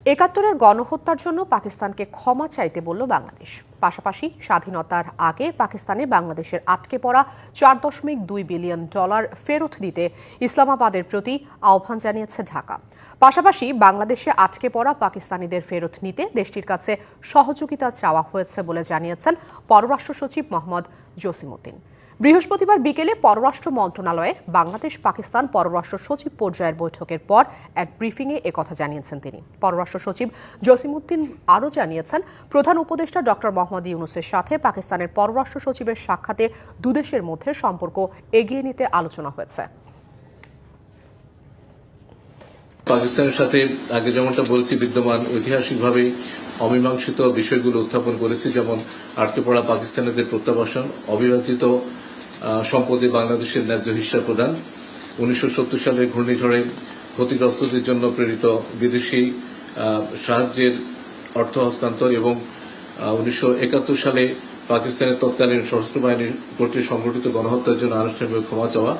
একাত্তরের গণহত্যার জন্য পাকিস্তানকে ক্ষমা চাইতে বলল বাংলাদেশ। পাশাপাশি স্বাধীনতার আগে পাকিস্তানে বাংলাদেশের আটকে পড়া $4.2 বিলিয়ন ফেরত দিতে ইসলামাবাদের প্রতি আহ্বান জানিয়েছে ঢাকা। পাশাপাশি বাংলাদেশে আটকে পড়া পাকিস্তানিদের ফেরত নিতে দেশটির কাছে সহযোগিতা চাওয়া হয়েছে বলে জানিয়েছেন পররাষ্ট্র সচিব মোহাম্মদ জসিমউদ্দিন। বৃহস্পতিবার বিকেলে পররাষ্ট্র মন্ত্রণালয়ে বাংলাদেশ পাকিস্তান পররাষ্ট্র সচিব পর্যায়ের বৈঠকের পর এক ব্রিফিংয়ে একথা জানিয়েছেন তিনি। পররাষ্ট্র সচিব জসিমউদ্দিন আরও জানিয়েছেন, প্রধান উপদেষ্টা ডক্টর মোহাম্মদ ইউনূসের সাথে পাকিস্তানের পররাষ্ট্র সচিবের সাক্ষাতে দুদেশের মধ্যে সম্পর্ক এগিয়ে নিতে আলোচনা হয়েছে। পাকিস্তানের সাথে আগে যেমনটা বলছি, বিদ্যমান ঐতিহাসিকভাবে অমীমাংসিত বিষয়গুলো উত্থাপন করেছে, যেমন আটকে পড়া পাকিস্তানিদের প্রত্যাবাসন, অবিভাজিত সম্পদে বাংলাদেশের ন্যায্য হিস্সা প্রদান, 1970 সালের ঘূর্ণিঝড়ে ক্ষতিগ্রস্তদের জন্য প্রেরিত বিদেশি সাহায্যের অর্থ হস্তান্তর এবং 1971 সালে পাকিস্তানের তৎকালীন সশস্ত্র বাহিনীর কর্তৃক সংগঠিত গণহত্যার জন্য আনুষ্ঠানিকভাবে ক্ষমা চাওয়া।